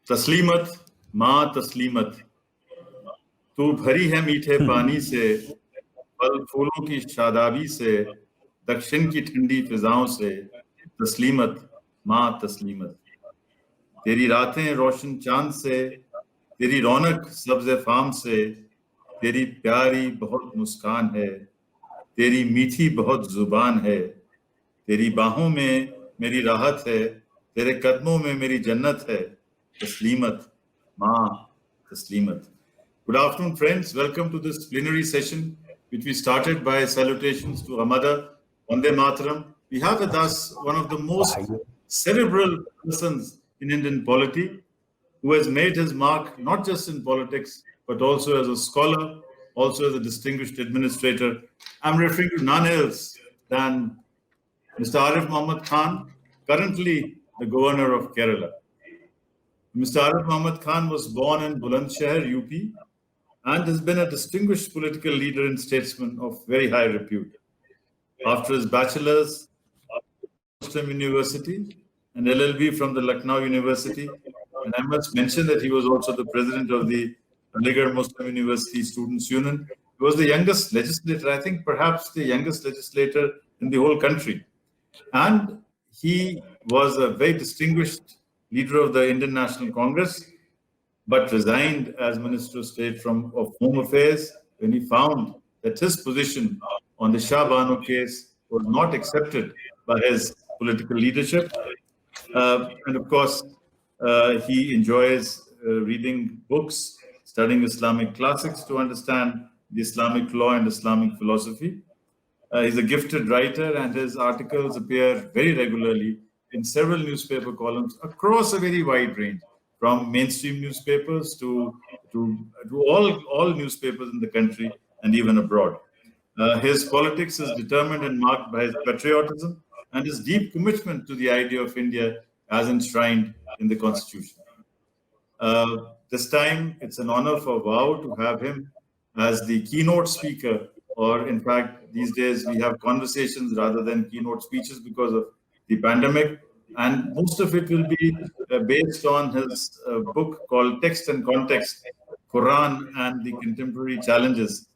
तस्लीमत माँ तस्लीमत, तू भरी है मीठे पानी से, फल फूलों की शादाबी से, दक्षिण की ठंडी फिजाओं से। तस्लीमत माँ तस्लीमत, तेरी रातें रोशन चांद से, तेरी रौनक सब्ज़ फाम से, तेरी प्यारी बहुत मुस्कान है, तेरी मीठी बहुत जुबान है, तेरी बाहों में मेरी राहत है, तेरे कदमों में मेरी जन्नत है। तस्लीमत माँ तस्लीमत. Good afternoon, friends. Welcome to this plenary session, which we started by salutations to our mother, Vande Mataram. We have with us one of the most cerebral persons in Indian polity, who has made his mark not just in politics, but also as a scholar, also as a distinguished administrator. I'm referring to none else than Mr. Arif Muhammad Khan, currently the governor of Kerala. Mr. Arif Muhammad Khan was born in Bulandshahr, UP, and has been a distinguished political leader and statesman of very high repute. After his bachelor's at Muslim University and LLB from the Lucknow University, and I must mention that he was also the president of the Aligarh Muslim University Students' Union. He was the youngest legislator, I think perhaps the youngest legislator in the whole country. And he was a very distinguished leader of the Indian National Congress, but resigned as Minister of State of Home Affairs when he found that his position on the Shah Bano case was not accepted by his political leadership. And of course, he enjoys reading books, studying Islamic classics to understand the Islamic law and Islamic philosophy. He's a gifted writer, and his articles appear very regularly in several newspaper columns across a very wide range, from mainstream newspapers to all newspapers in the country and even abroad. His politics is determined and marked by his patriotism and his deep commitment to the idea of India as enshrined in the Constitution. This time, it's an honor for WOW to have him as the keynote speaker, or in fact, these days we have conversations rather than keynote speeches because of the pandemic. And most of it will be based on his book called Text and Context, Quran and the Contemporary Challenges.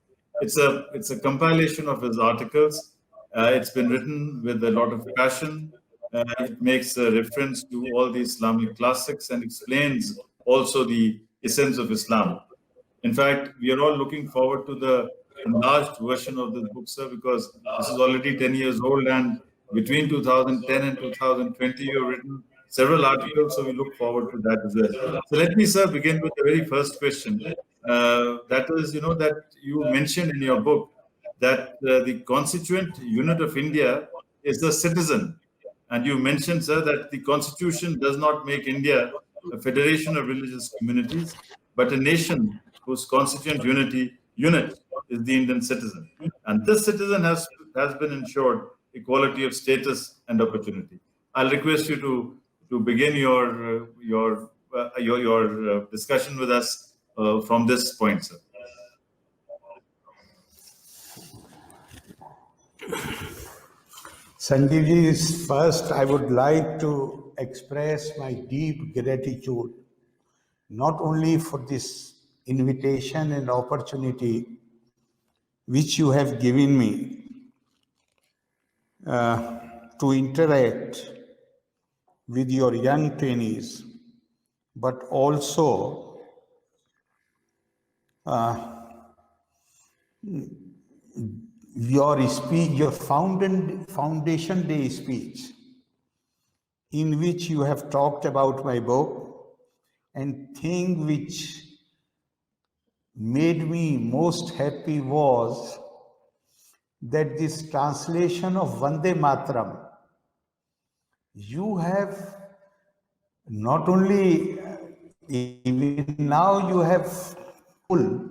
It's a compilation of his articles. It's been written with a lot of passion. It makes a reference to all the Islamic classics and explains also the essence of Islam. In fact, we are all looking forward to the enlarged version of this book, sir, because this is already 10 years old, and between 2010 and 2020, you have written several articles, so we look forward to that as well. So let me, sir, begin with the very first question. That is, that you mentioned in your book that the constituent unit of India is the citizen. And you mentioned, sir, that the Constitution does not make India a federation of religious communities, but a nation whose constituent unit is the Indian citizen. And this citizen has been ensured equality of status and opportunity. I'll request you to begin your discussion with us from this point, sir. Sanjeevji, first I would like to express my deep gratitude, not only for this invitation and opportunity which you have given me to interact with your young trainees, but also your speech, your Foundation Day speech, in which you have talked about my book, and thing which made me most happy was that this translation of Vande Mataram, you have not only, even now you have full,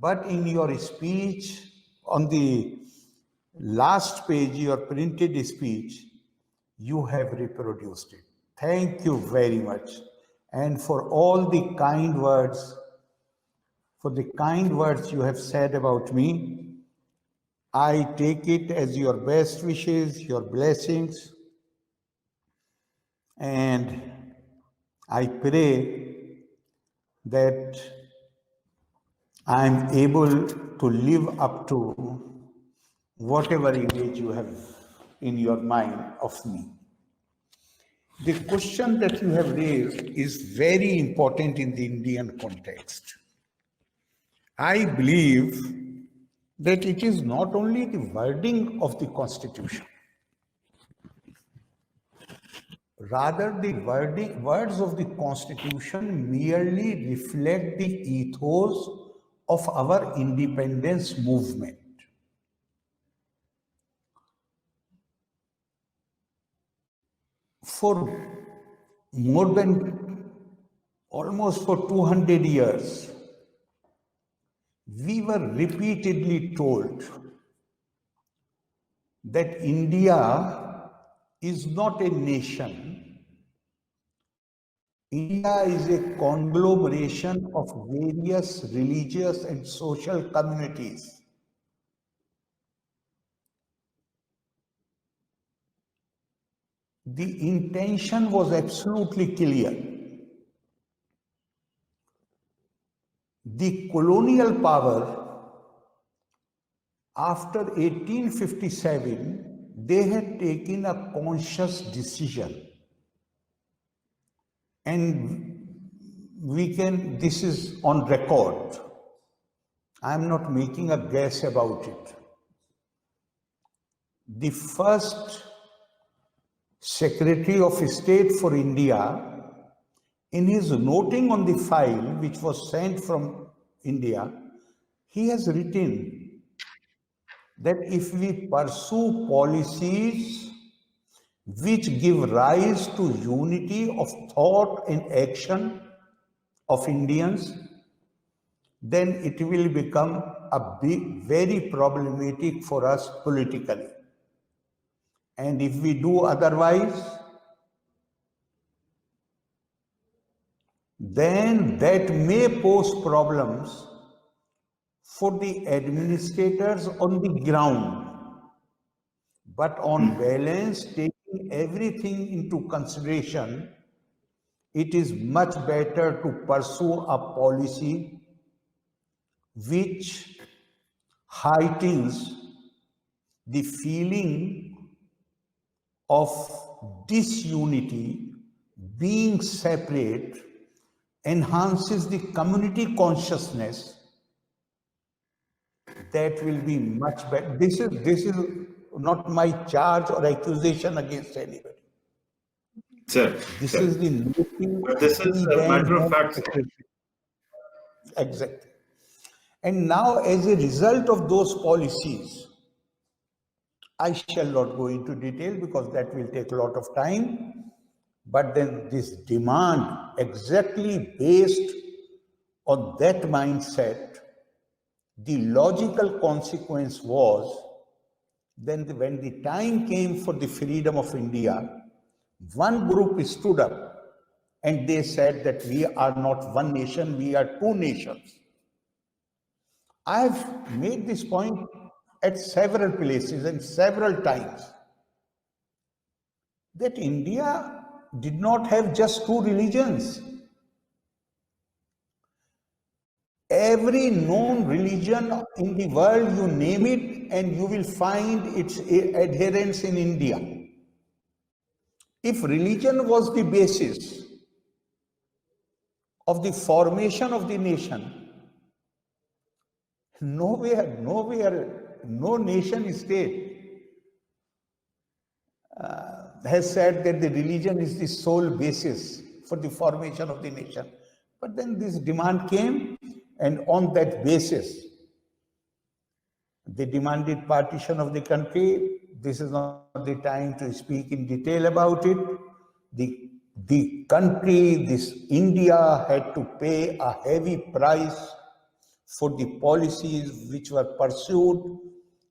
but in your speech on the last page, your printed speech, you have reproduced it. Thank you very much. And for all the kind words, you have said about me, I take it as your best wishes, your blessings, and I pray that I am able to live up to whatever image you have in your mind of me. The question that you have raised is very important in the Indian context. I believe that it is not only the wording of the Constitution, rather the words of the Constitution merely reflect the ethos of our independence movement. For more than almost for 200 years, we were repeatedly told that India is not a nation. India is a conglomeration of various religious and social communities. The intention was absolutely clear. The colonial power, after 1857, they had taken a conscious decision. And this is on record. I am not making a guess about it. The first Secretary of State for India, in his noting on the file which was sent from India, he has written that if we pursue policies which give rise to unity of thought and action of Indians, then it will become very problematic for us politically. And if we do otherwise, then that may pose problems for the administrators on the ground. But on balance, taking everything into consideration, it is much better to pursue a policy which heightens the feeling of disunity, being separate, enhances the community consciousness. That will be much better. This is not my charge or accusation against anybody. Sir, This is the but this is a matter of fact. Exactly. And now, as a result of those policies, I shall not go into detail because that will take a lot of time. But then this demand, exactly based on that mindset, the logical consequence was then when the time came for the freedom of India, one group stood up and they said that we are not one nation, we are two nations. I have made this point at several places and several times that India did not have just two religions. Every known religion in the world, you name it, and you will find its adherents in India. If religion was the basis of the formation of the nation, nowhere, no nation state has said that the religion is the sole basis for the formation of the nation. But then this demand came, and on that basis, they demanded partition of the country. This is not the time to speak in detail about it. The country, this India, had to pay a heavy price for the policies which were pursued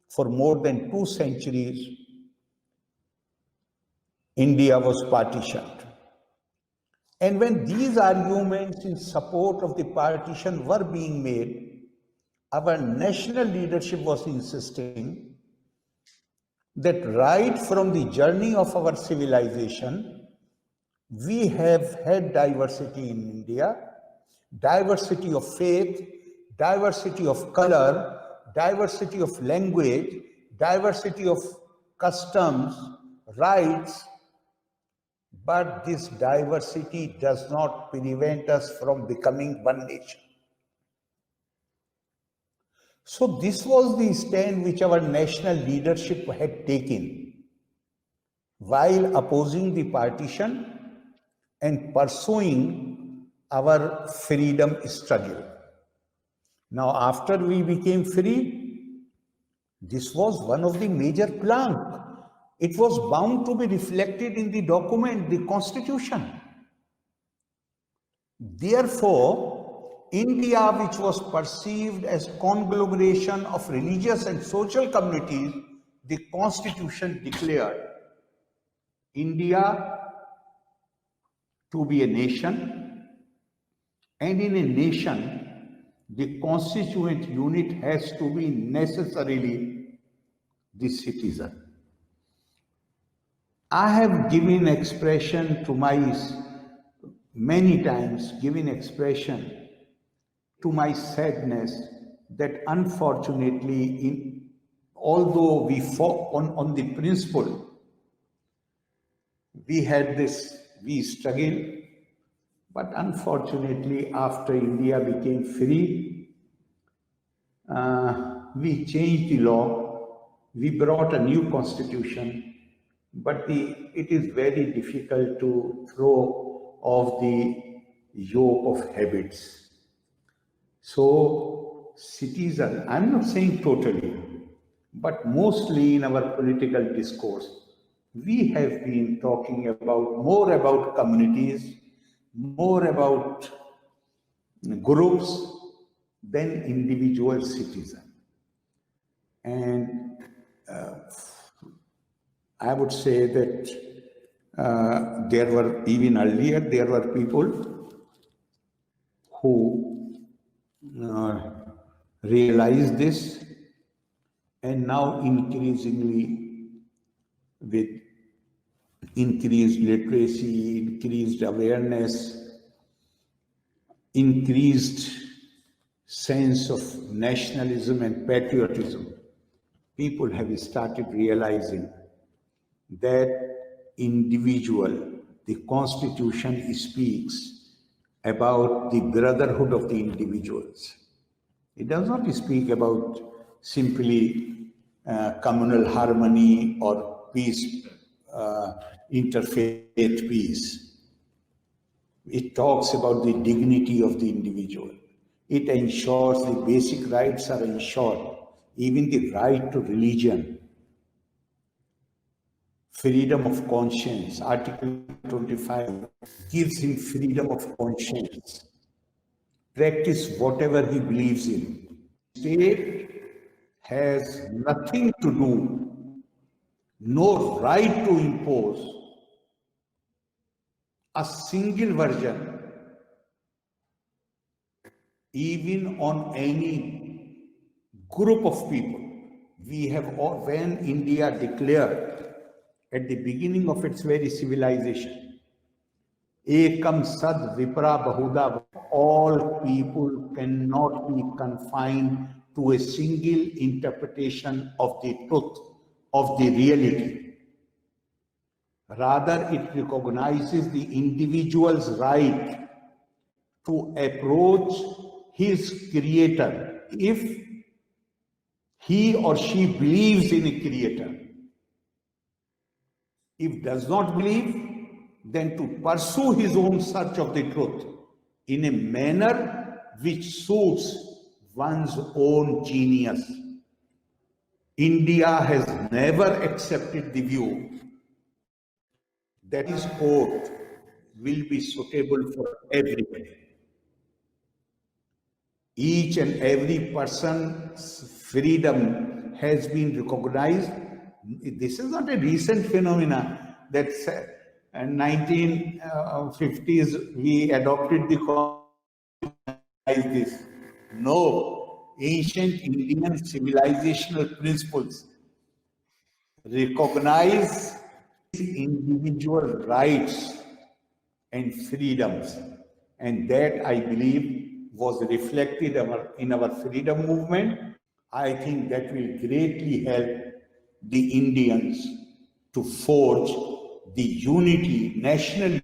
for more than 2 centuries. India was partitioned. And when these arguments in support of the partition were being made, our national leadership was insisting that right from the journey of our civilization, We have had diversity in India, diversity of faith, diversity of color, diversity of language, diversity of customs, rights, but this diversity does not prevent us from becoming one nation. So this was the stand which our national leadership had taken while opposing the partition and pursuing our freedom struggle. Now, after we became free, this was one of the major plank. It was bound to be reflected in the document, the Constitution. Therefore, India, which was perceived as conglomeration of religious and social communities, the Constitution declared India to be a nation, and in a nation, the constituent unit has to be necessarily the citizen. I have given expression to many times given expression to my sadness that unfortunately, although we fought on the principle, we struggled, but unfortunately, after India became free, we changed the law, we brought a new constitution, but it is very difficult to throw off the yoke of habits. So, citizen, I'm not saying totally, but mostly in our political discourse, we have been talking more about communities, more about groups than individual citizens. And I would say that there were people who realized this, and now increasingly with increased literacy, increased awareness, increased sense of nationalism and patriotism, people have started realizing that the Constitution speaks about the brotherhood of the individuals. It does not speak about simply communal harmony or peace, interfaith peace. It talks about the dignity of the individual. It ensures the basic rights are ensured, even the right to religion, freedom of conscience. Article 25 gives him freedom of conscience. Practice whatever he believes in. State has nothing to do, no right to impose a single version, even on any group of people. When India declared at the beginning of its very civilization, Ekam Sad Vipra Bahuda, all people cannot be confined to a single interpretation of the truth, of the reality. Rather, it recognizes the individual's right to approach his creator if he or she believes in a creator. If does not believe, then to pursue his own search of the truth in a manner which suits one's own genius. India has never accepted the view that his court will be suitable for everybody. Each and every person's freedom has been recognized. This is not a recent phenomenon that in 1950s we adopted the Constitution. This. No, ancient Indian civilizational principles recognize individual rights and freedoms. And that, I believe, was reflected in our freedom movement. I think that will greatly help the Indians to forge the unity, national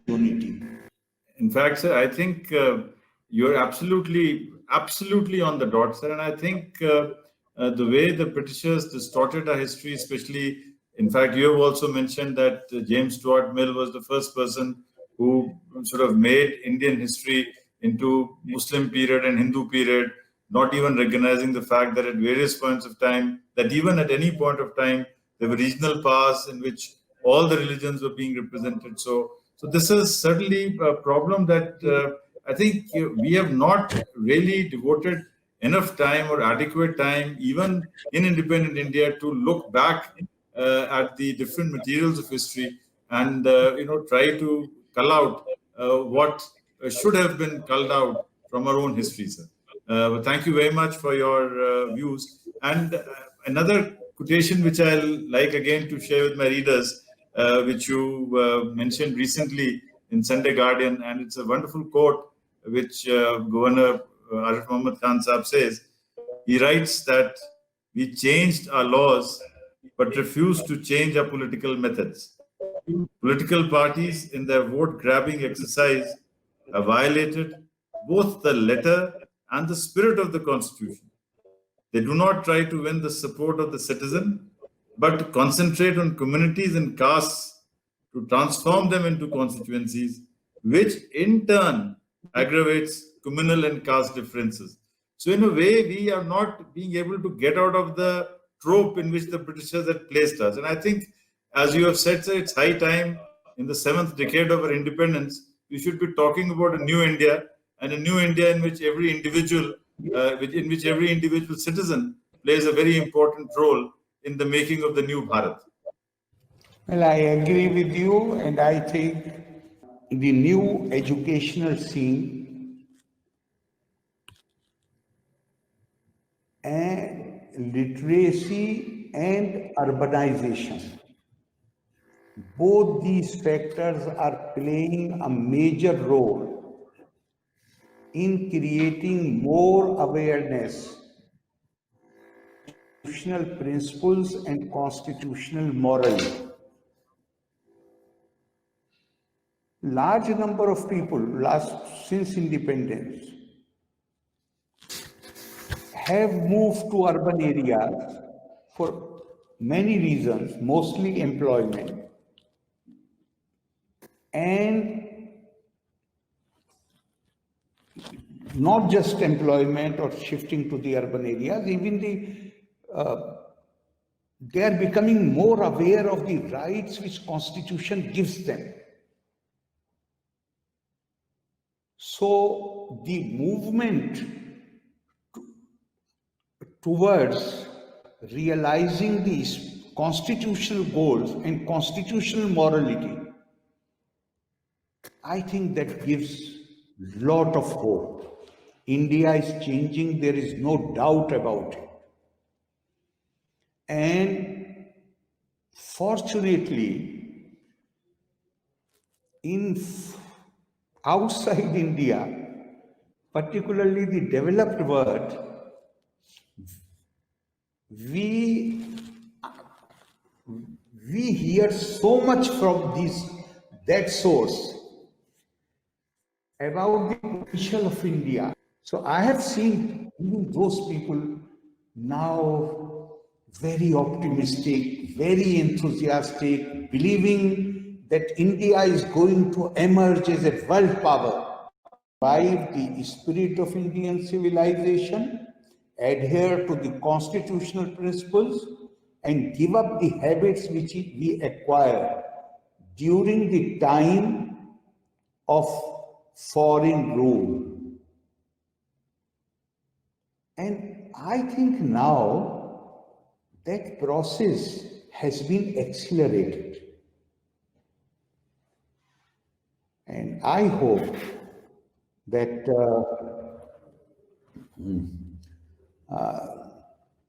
unity. In fact, sir, I think you're absolutely on the dot, sir. And I think the way the Britishers distorted our history, especially, in fact, you have also mentioned that James Stuart Mill was the first person who sort of made Indian history into Muslim period and Hindu period, not even recognizing the fact that at various points of time, that even at any point of time, there were regional powers in which all the religions were being represented. So this is certainly a problem that I think we have not really devoted enough time or adequate time, even in independent India, to look back at the different materials of history and try to cull out what should have been culled out from our own history, sir. But thank you very much for your views. And another quotation which I'll like again to share with my readers, which you mentioned recently in Sunday Guardian, and it's a wonderful quote which Governor Arif Muhammad Khan Saab says. He writes that we changed our laws but refused to change our political methods. Political parties in their vote-grabbing exercise have violated both the letter and the spirit of the Constitution. They do not try to win the support of the citizen, but concentrate on communities and castes to transform them into constituencies, which in turn aggravates communal and caste differences. So in a way, we are not being able to get out of the trope in which the Britishers had placed us. And I think, as you have said, sir, it's high time in the 7th decade of our independence, we should be talking about a new India, and a new India in which every individual, citizen plays a very important role in the making of the new Bharat. Well, I agree with you, and I think the new educational scene and literacy and urbanization, both these factors are playing a major role in creating more awareness of constitutional principles and constitutional morality. Large number of people since independence have moved to urban areas for many reasons, mostly employment, and not just employment or shifting to the urban areas, even they are becoming more aware of the rights which Constitution gives them. So the movement towards realizing these constitutional goals and constitutional morality, I think that gives lot of hope. India is changing, there is no doubt about it. And fortunately, outside India, particularly the developed world, we hear so much from that source about the potential of India. So I have seen even those people now very optimistic, very enthusiastic, believing that India is going to emerge as a world power, revive the spirit of Indian civilization, adhere to the constitutional principles, and give up the habits which we acquired during the time of foreign rule. And I think now that process has been accelerated. And I hope that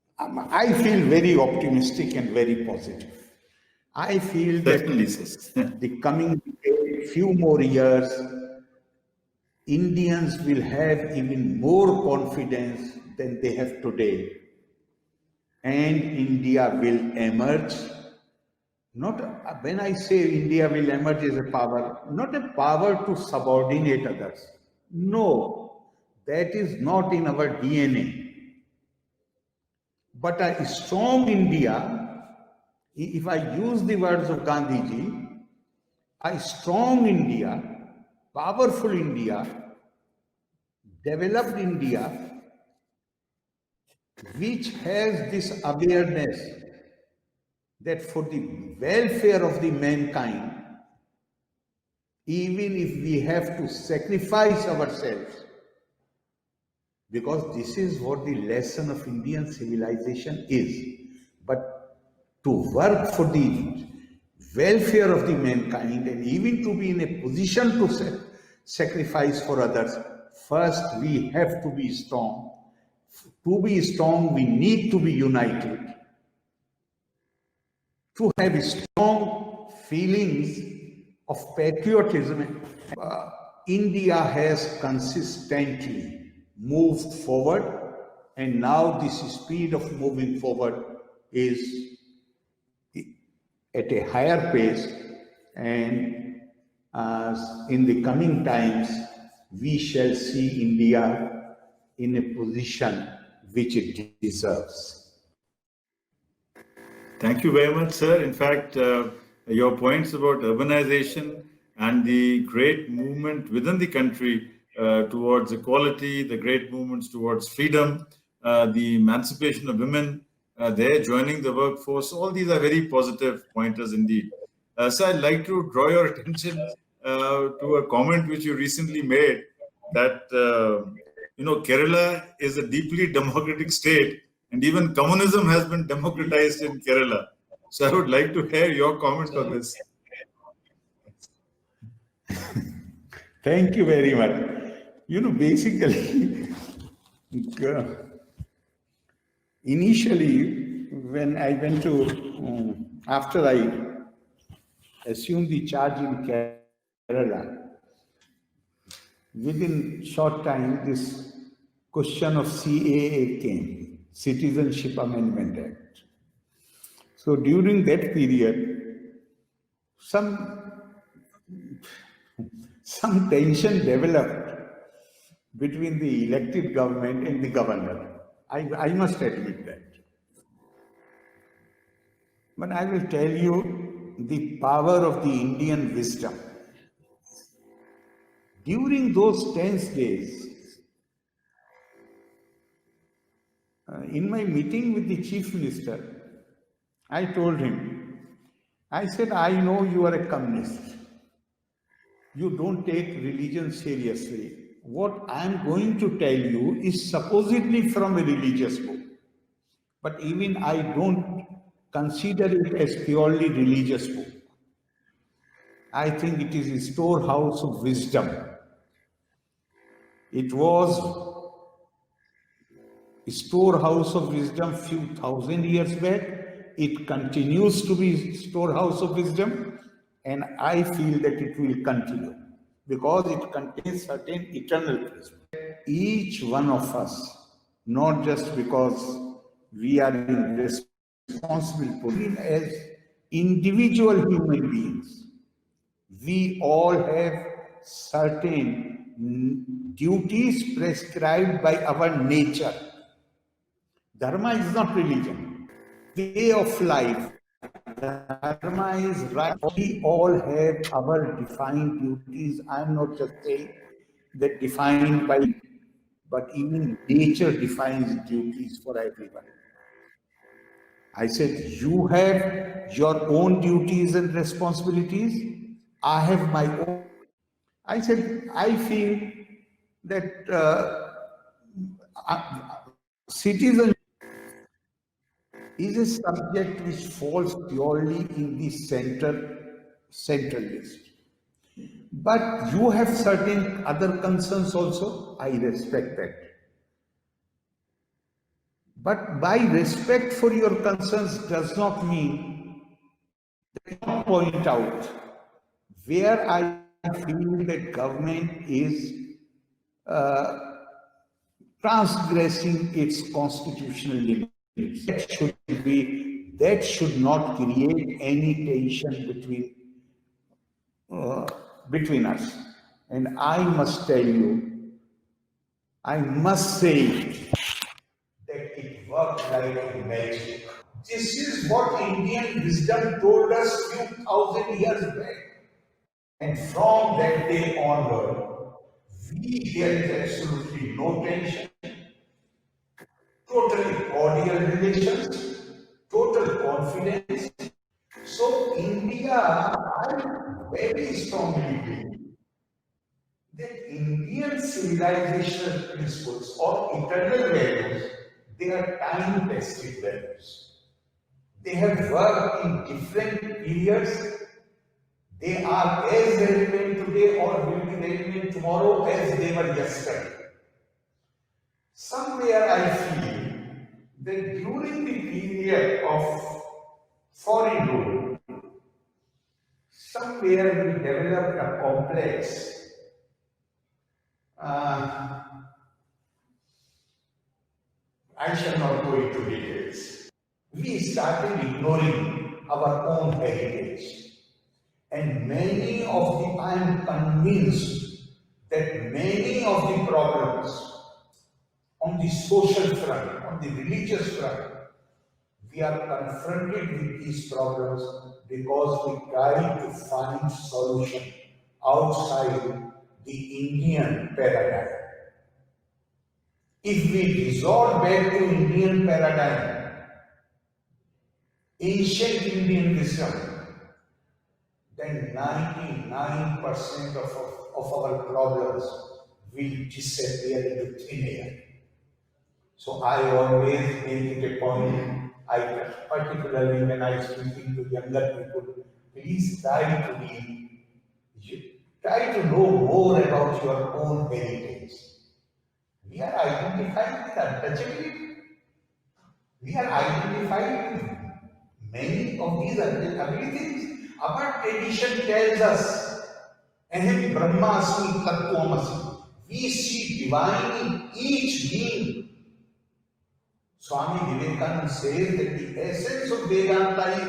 I feel very optimistic and very positive. I feel that the coming decade few more years, Indians will have even more confidence than they have today. And India will emerge. Not when I say India will emerge as a power, not a power to subordinate others. No, that is not in our DNA. But a strong India, if I use the words of Gandhiji, a strong India, powerful India, developed India, which has this awareness that for the welfare of the mankind, even if we have to sacrifice ourselves, because this is what the lesson of Indian civilization is. But to work for the welfare of the mankind and even to be in a position to sacrifice for others, first we have to be strong. To be strong, we need to be united. To have strong feelings of patriotism, India has consistently moved forward, and now this speed of moving forward is at a higher pace, and in the coming times we shall see India in a position which it deserves. Thank you very much, sir. In fact, your points about urbanization and the great movement within the country towards equality, the great movements towards freedom, the emancipation of women, they're joining the workforce. All these are very positive pointers indeed. So I'd like to draw your attention to a comment which you recently made that, Kerala is a deeply democratic state, and even communism has been democratized in Kerala. So I would like to hear your comments on this. Thank you very much. Basically, initially, when I went to, after I assumed the charge in Kerala, within short time, this question of CAA came, Citizenship Amendment Act. So during that period, some tension developed between the elected government and the governor. I must admit that. But I will tell you the power of the Indian wisdom. During those tense days, in my meeting with the chief minister, I told him, I said, I know you are a communist. You don't take religion seriously. What I am going to tell you is supposedly from a religious book. But even I don't consider it as purely religious book. I think it is a storehouse of wisdom. It was a storehouse of wisdom few thousand years back. It continues to be storehouse of wisdom, and I feel that it will continue because it contains certain eternal wisdom. Each one of us, not just because we are in responsible position as individual human beings, we all have certain duties prescribed by our nature. Dharma is not religion. Way of life. Dharma is right. We all have our defined duties. I am not just saying that defined by, but even nature defines duties for everyone. I said, you have your own duties and responsibilities. I have my own. I said, I feel that citizenship is a subject which falls purely in the central list. But you have certain other concerns also. I respect that. But my respect for your concerns does not mean that I point out where I feel that government is transgressing its constitutional limits. That should not create any tension between us. And I must tell you, I must say that it worked like magic. This is what Indian wisdom told us few thousand years back. And from that day onward, there is absolutely no tension, totally cordial relations, total confidence. So India, I very strongly believe that Indian civilizational principles or eternal values, they are time-tested values. They have worked in different periods. They are as relevant today or will be relevant tomorrow as they were yesterday. Somewhere I feel that during the period of foreign rule, somewhere we developed a complex I shall not go into details. We started ignoring our own heritage. And I am convinced that many of the problems on the social front, on the religious front, we are confronted with these problems because we try to find solution outside the Indian paradigm. If we resort back to Indian paradigm, ancient Indian wisdom, then 99% of our problems will disappear into thin air. So I always make it a point, particularly when I speak to younger people, please try to know more about your own heritage. We are identified with untouchability. We are identified with many of these abilities. Our tradition tells us, Aham Brahmasmi Tattvamasi. We see divine in each being. Swami Vivekananda says that the essence of Vedanta is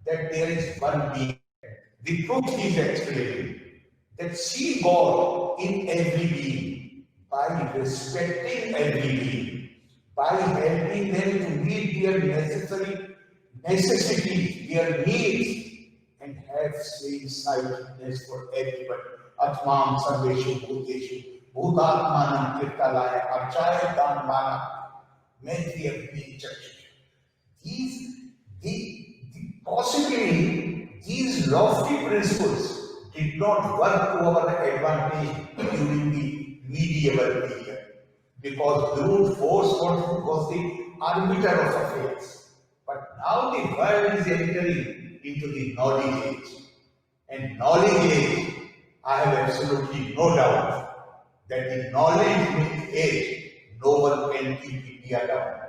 that there is one being. The truth is explaining that see God in every being by respecting every being, by helping them to meet their necessities, their needs, and have same-sightedness for everybody. Atmam Sarveshu Bhuteshu Bhutatmanam Kirtalaya Archaya Dhanmana Maitri Possibly these lofty principles did not work to our advantage during the medieval period because brute force was the arbiter of affairs. But now the world is entering into the knowledge age. And knowledge age, I have absolutely no doubt that the knowledge age, no one can keep India down.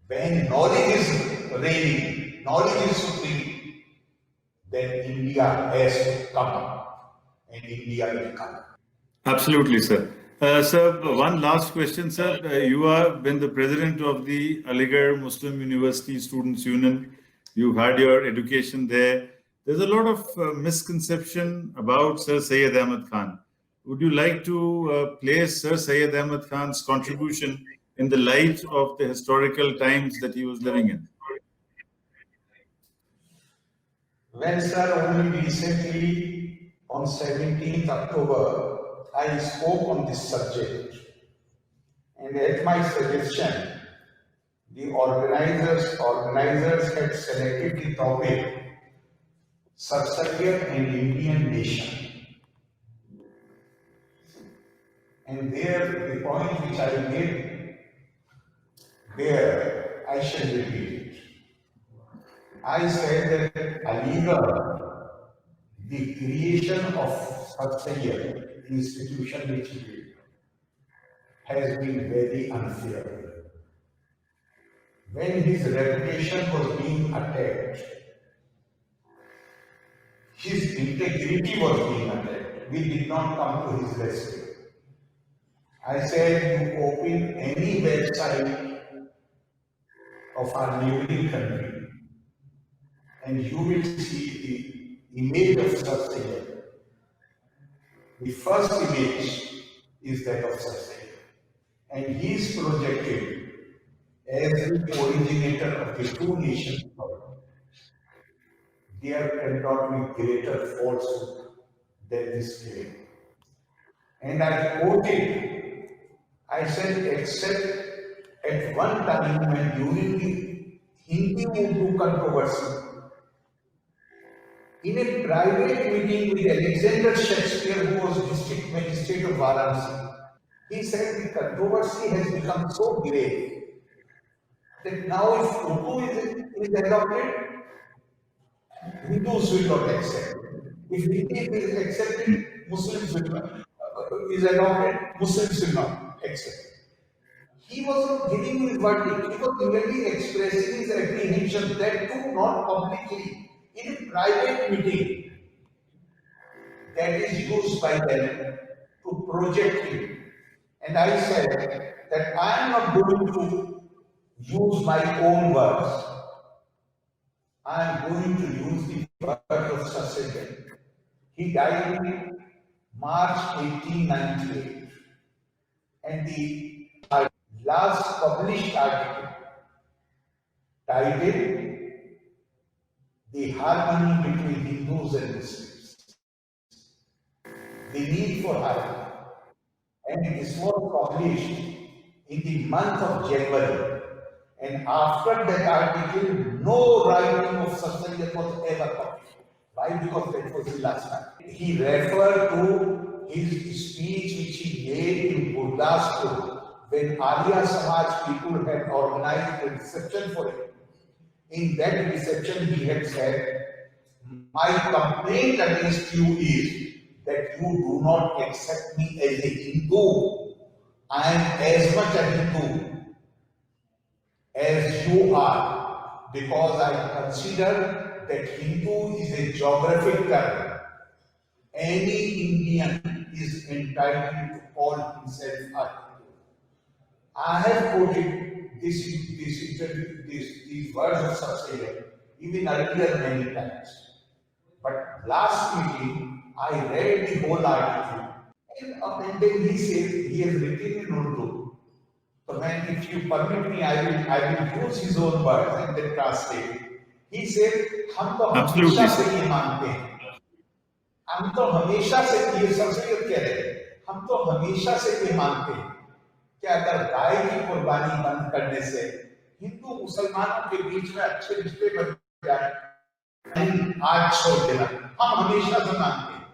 When knowledge is reigning, knowledge is supreme, then India has to come and India will come. Absolutely, sir. Sir, one last question, sir. You have been the president of the Aligarh Muslim University Students' Union. You've had your education there. There's a lot of misconception about Sir Syed Ahmad Khan. Would you like to place Sir Syed Ahmad Khan's contribution in the light of the historical times that he was living in? Well, sir, only recently on 17th October, I spoke on this subject. And at my suggestion, the organizers had selected the topic, Sir Syed and Indian Nation. And there, the point which I made, there, I shall repeat it. I said that Aligarh, the creation of Sir Syed, the institution which he built, has been very unfair. When his reputation was being attacked, his integrity was being attacked. We did not come to his rescue. I said, you open any website of our neighboring country and you will see the image of Sir Syed. The first image is that of Sir Syed. And he is projected as the originator of the two nations. There cannot be greater falsehood than this claim. And I quoted, I said, except at one time when during the Hindi-Urdu controversy, in a private meeting with Alexander Shakespeare, who was district magistrate of Varanasi, he said the controversy has become so grave that now if Urdu is adopted, Hindus will not accept. If Hindi is accepted, Muslims will not. Is adopted, Muslims will not accept. He was not giving his verdict. He was merely expressing his apprehension, that too not publicly, in a private meeting that is used by them to project him. And I said that I am not going to use my own words. I am going to use the words of Sir Syed. He died in March 1898. And the last published article titled The Harmony Between Hindus and Muslims. The Need for Harmony. And this was published in the month of January. And after that article, no writing of Sir Syed was ever published. Why? Because that was the last time. He referred to his speech which he made in Gurdaspur when Arya Samaj people had organized a reception for him. In that reception, he had said, my complaint against you is that you do not accept me as a Hindu. I am as much a Hindu as you are, because I consider that Hindu is a geographic term. Any Indian is entitled to call himself a Hindu. I have quoted these words of Sir Syed even earlier many times. But last meeting, I read the whole article, and then he says he has written in Urdu. So when, if you permit me, I will use his own words and then translate. He said, हम तो हमेशा से ये मानते हैं, हम तो हमेशा से ये Sir Syed कह रहे हैं, हम तो हमेशा से ये मानते हैं कि अगर गाय की कुर्बानी बंद करने से हिंदू मुसलमानों के बीच में अच्छे रिश्ते बन जाए, आज छोड़ देना, हम हमेशा से मानते हैं।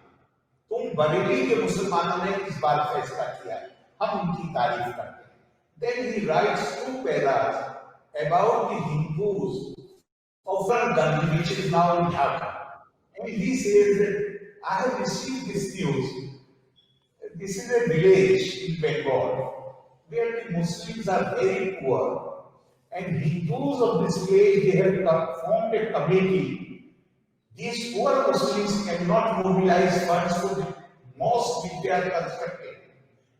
तुम बरेली के मुसलमानों ने इस बार फैसला किया है, हम उनकी तारीफ करते हैं। Then he writes two paras about the Hindus of Gandhi, which is now in Dhaka. And he says that I have received this news. This is a village in Bengal where the Muslims are very poor, and Hindus of this village, they have formed a committee. These poor Muslims cannot mobilize funds for the mosque which they are constructing.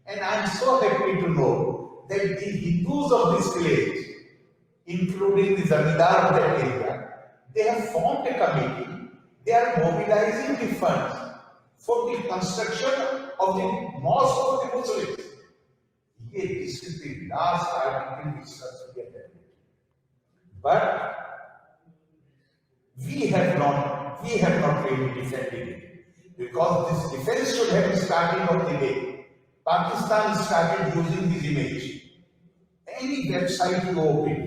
And I am so happy to know that the Hindus of this village, including the Zamindar of that area, they have formed a committee. They are mobilizing the funds for the construction of the mosque for the Muslims. Yet this is the last article which Sir Syed had. But we have not really defended it, because this defense should have started on the day Pakistan started using his image. Any website you open,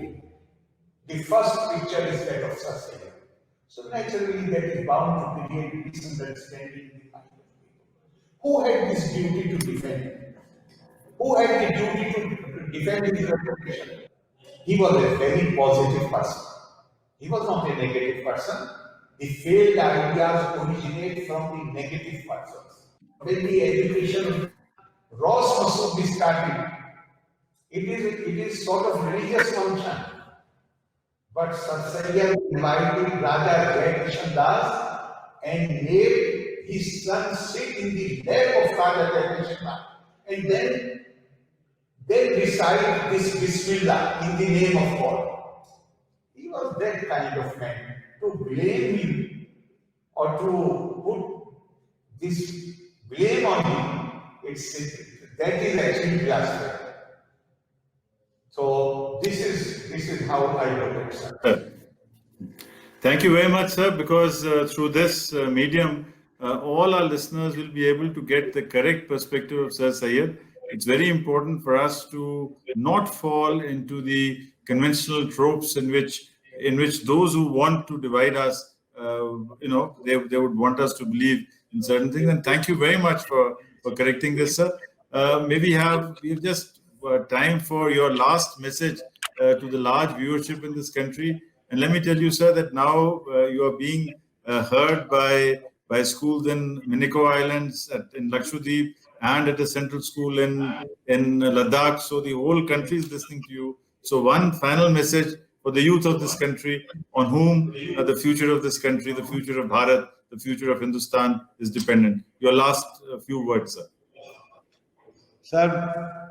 the first picture is that of Sir Syed. So naturally that is bound to create misunderstanding in the mind of people. Who had this duty to defend him? Who had the duty to defend his reputation? He was a very positive person. He was not a negative person. The failed ideas originate from the negative persons. When the education Ross must be started, it is sort of religious function. But Sir Syed invited Raja Jai Kishan Das and made his son sit in the lap of Radha Krishna and then recite this Bismillah in the name of God. He was that kind of man. To blame him or to put this blame on him, that is actually blasphemy. So this is how I look at it. Thank you very much, sir, because through this medium, all our listeners will be able to get the correct perspective of Sir Syed. It's very important for us to not fall into the conventional tropes in which those who want to divide us, they would want us to believe in certain things. And thank you very much for correcting this, sir. Maybe we have just time for your last message to the large viewership in this country. And let me tell you, sir, that now you are being heard by schools in Miniko Islands, in Lakshadweep, and at a central school in Ladakh. So the whole country is listening to you. So one final message for the youth of this country, on whom the future of this country, the future of Bharat, the future of Hindustan is dependent. Your last few words, sir. Sir,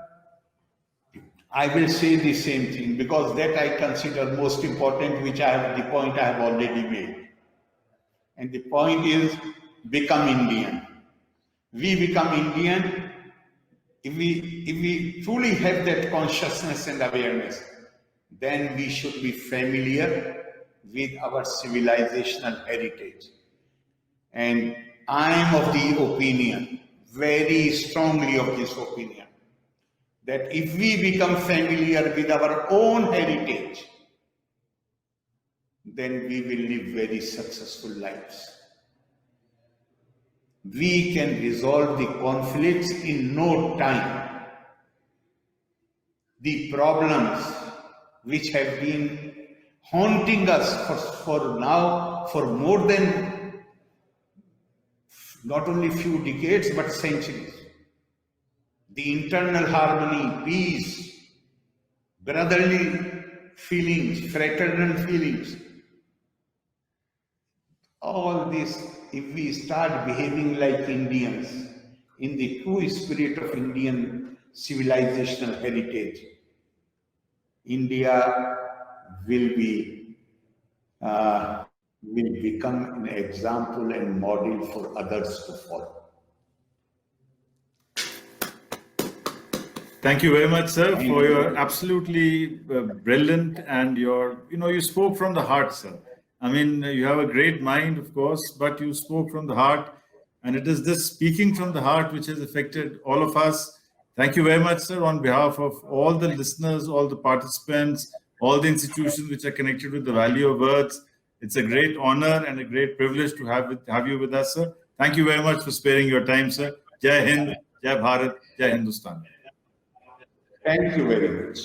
I will say the same thing because that I consider most important, the point I have already made. And the point is, become Indian. We become Indian if we truly have that consciousness and awareness. Then we should be familiar with our civilizational heritage. And I am of the opinion, very strongly of this opinion, that if we become familiar with our own heritage, then we will live very successful lives. We can resolve the conflicts in no time. The problems which have been haunting us for more than not only few decades but centuries. The internal harmony, peace, brotherly feelings, fraternal feelings, all this, if we start behaving like Indians in the true spirit of Indian civilizational heritage, India will become an example and model for others to follow. Thank you very much, sir, for your absolutely brilliant and you spoke from the heart, sir. I mean, you have a great mind, of course, but you spoke from the heart, and it is this speaking from the heart which has affected all of us. Thank you very much, sir, on behalf of all the listeners, all the participants, all the institutions which are connected with the value of words. It's a great honor and a great privilege to have you with us, sir. Thank you very much for sparing your time, sir. Jai Hind, Jai Bharat, Jai Hindustan. Thank you very much.